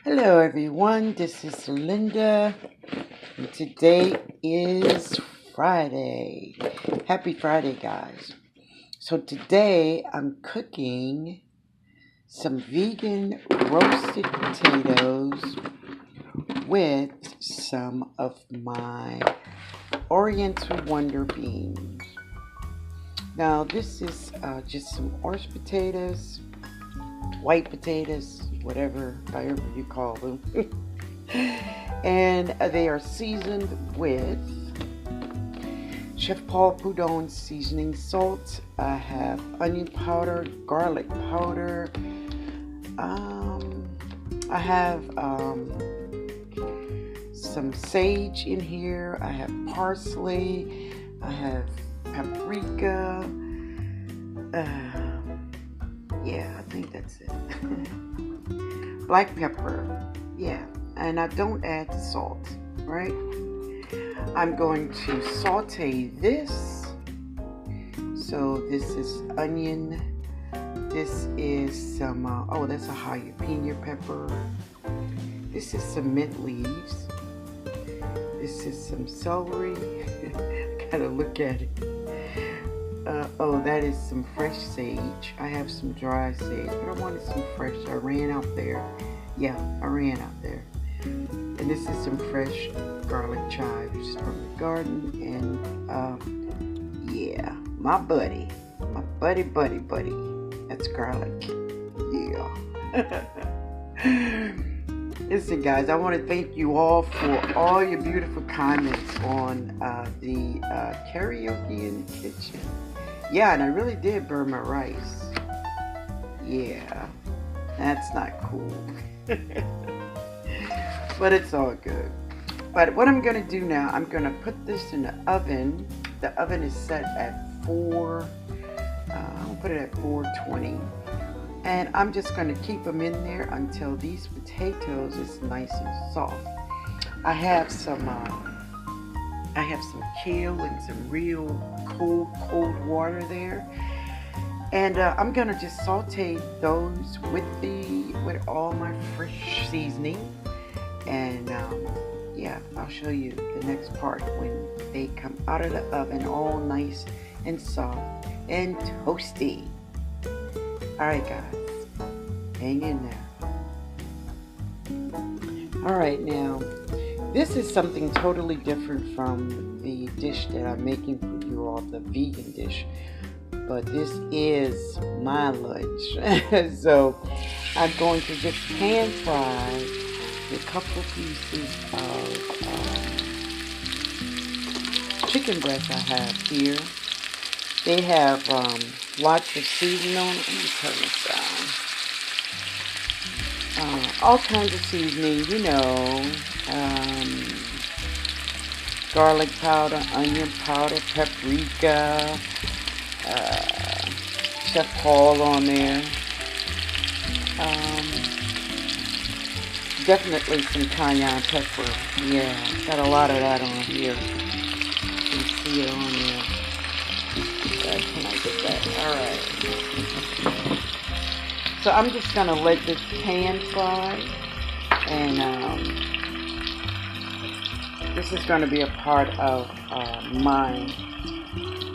Hello, everyone. This is Linda, and today is Friday. Happy Friday, guys. So, today I'm cooking some vegan roasted potatoes with some of my Oriental Wonder beans. Now, this is just some orange potatoes, white potatoes, however you call them. And they are seasoned with Chef Paul Prudhon's seasoning salt. I have onion powder, garlic powder. I have some sage in here. I have parsley. I have paprika. Yeah, I think that's it. Black pepper. Yeah, and I don't add the salt, right? I'm going to saute this. So this is onion. This is some, that's a jalapeno pepper. This is some mint leaves. This is some celery. Gotta look at it. That is some fresh sage. I have some dry sage, but I wanted some fresh. I ran out there. Yeah, I ran out there. And this is some fresh garlic chives from the garden. And yeah, my buddy. That's garlic. Yeah. Listen, guys, I want to thank you all for all your beautiful comments on the karaoke in the kitchen. Yeah, and I really did burn my rice. Yeah, that's not cool. But it's all good. But what I'm going to do now, I'm going to put this in the oven. The oven is set at I'll put it at 420. And I'm just going to keep them in there until these potatoes is nice and soft. I have some kale and some real cold water there. And I'm going to just saute those with all my fresh seasoning. And yeah, I'll show you the next part when they come out of the oven all nice and soft and toasty. Alright, guys, hang in there. Alright, now this is something totally different from the dish that I'm making for you all, the vegan dish. But this is my lunch. So I'm going to just pan fry a couple pieces of chicken breast I have here. They have lots of seasoning on it. Let me turn this down. All kinds of seasoning, garlic powder, onion powder, paprika, Chef Paul on there. Definitely some cayenne pepper. Yeah, got a lot of that on here. You can see it on there. Can I get that? Alright. So I'm just going to let this pan fry. And this is going to be a part of my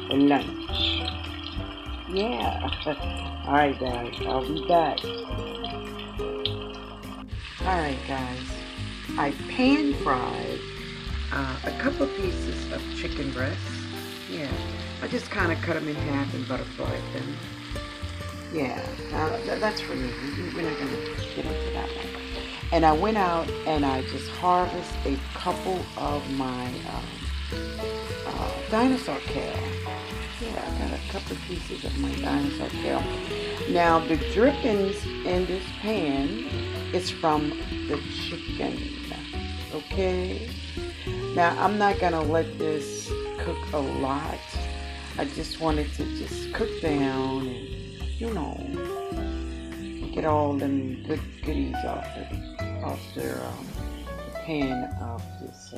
lunch. Yeah. Alright, guys. I'll be back. Alright, guys. I pan fried a couple pieces of chicken breast. Yeah. I just kind of cut them in half and butterfried them. Yeah. That's for me. We're not going to get into that one. And I went out and I just harvested a couple of my dinosaur kale. Yeah, I got a couple of pieces of my dinosaur kale. Now, the drippings in this pan is from the chicken. Okay? Now, I'm not going to let this cook a lot. I just wanted to just cook down and, get all them good goodies off their pan of this.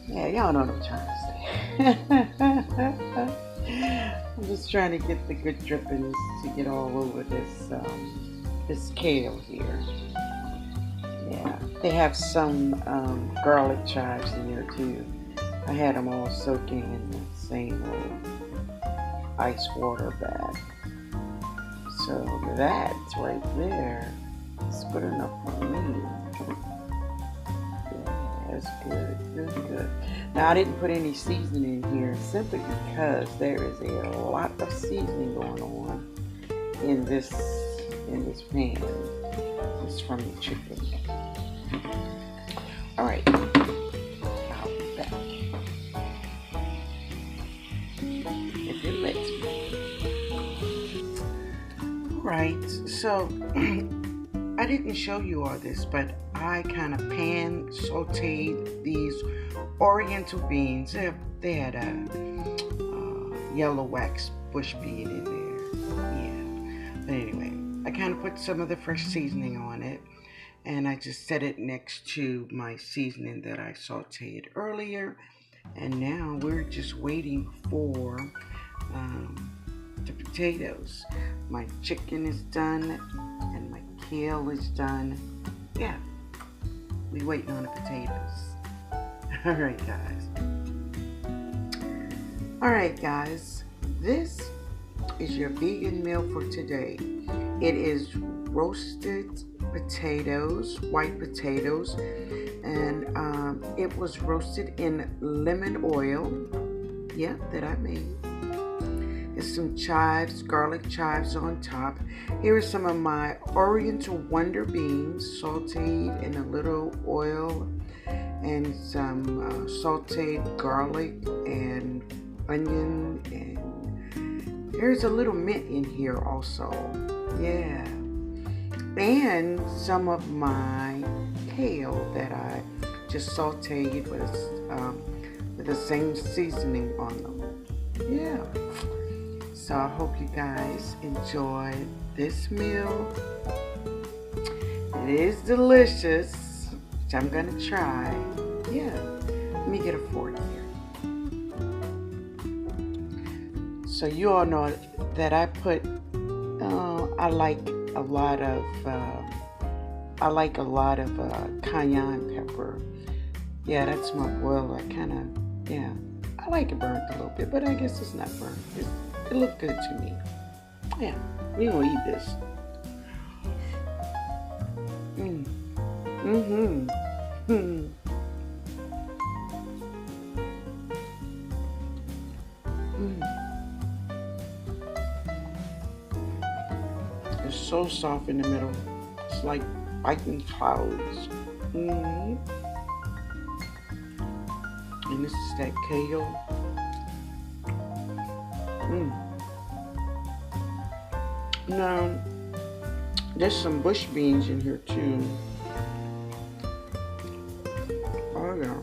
Yeah, y'all know what I'm trying to say. I'm just trying to get the good drippings to get all over this kale here. They have some garlic chives in there too. I had them all soaking in the same old ice water bath. So that right there is good enough for me. Yeah, that's good, really good. Now I didn't put any seasoning in here simply because there is a lot of seasoning going on in this pan. It's from the chicken. All right, I'll be back if it lets me. All right, so I didn't show you all this, but I kind of pan sauteed these Oriental beans. They had a yellow wax bush bean in there. Yeah, but anyway, I kind of put some of the fresh seasoning on it, and I just set it next to my seasoning that I sauteed earlier. And now we're just waiting for the potatoes. My chicken is done and my kale is done. Yeah, we waiting on the potatoes. All right, guys. This is your vegan meal for today. It is roasted potatoes, white potatoes, and it was roasted in lemon oil. Yeah, that I made. There's some chives, garlic chives on top. Here are some of my Oriental Wonder beans, sauteed in a little oil, and some sauteed garlic and onion, and there's a little mint in here also. Yeah, and some of my kale that I just sauteed with the same seasoning on them. Yeah. So I hope you guys enjoy this meal. It is delicious, which I'm gonna try. Yeah, let me get a fork here. So you all know that I put, I like a lot of cayenne pepper. Yeah, that's my boil. I like it burnt a little bit, but I guess it's not burnt. It looked good to me. Yeah, we gonna eat this. It's so soft in the middle. It's like biting clouds. And this is that kale. Now, there's some bush beans in here too. Oh yeah.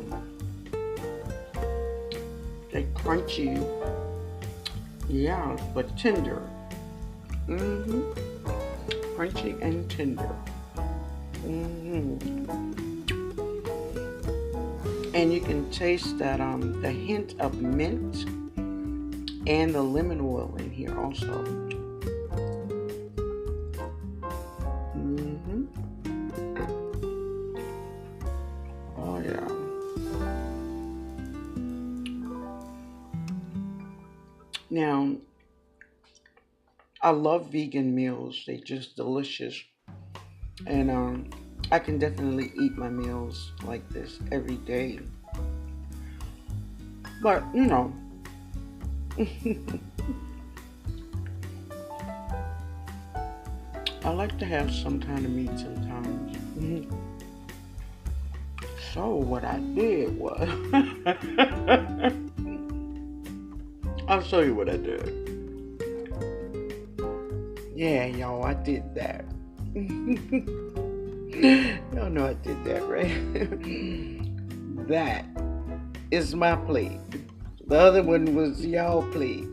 They're crunchy. Yeah, but tender. Crunchy and tender. And you can taste that the hint of mint and the lemon oil in here also. Oh yeah. Now, I love vegan meals. They're just delicious. And I can definitely eat my meals like this every day. But, you know, I like to have some kind of meat sometimes. So what I did was, I'll show you what I did. Yeah, y'all, I did that. Y'all know I did that, right? That is my plate. The other one was y'all plate.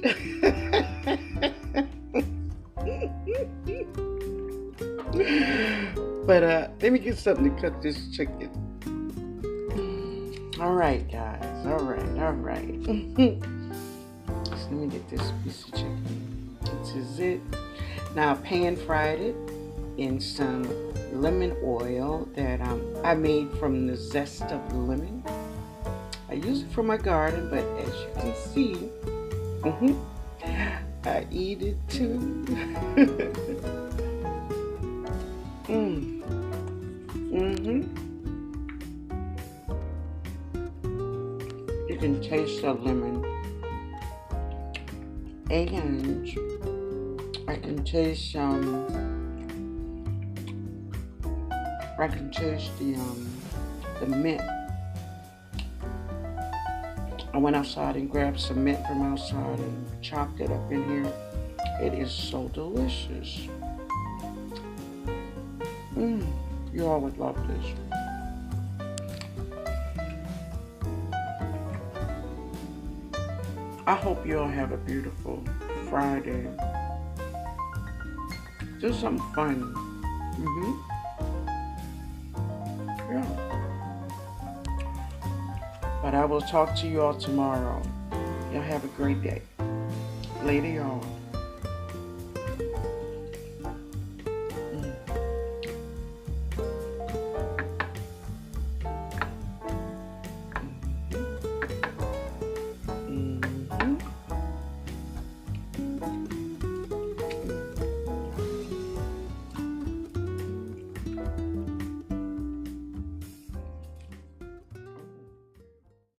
But let me get something to cut this chicken. All right, guys. All right. So let me get this piece of chicken. This is it. Now I pan fried it. in some lemon oil that I made from the zest of the lemon. I use it for my garden, but as you can see, I eat it too. You can taste the lemon, and I can taste the mint. I went outside and grabbed some mint from outside and chopped it up in here. It is so delicious. You all would love this. I hope you all have a beautiful Friday. Do something fun. Yeah. But I will talk to you all tomorrow. Y'all have a great day. Later, y'all.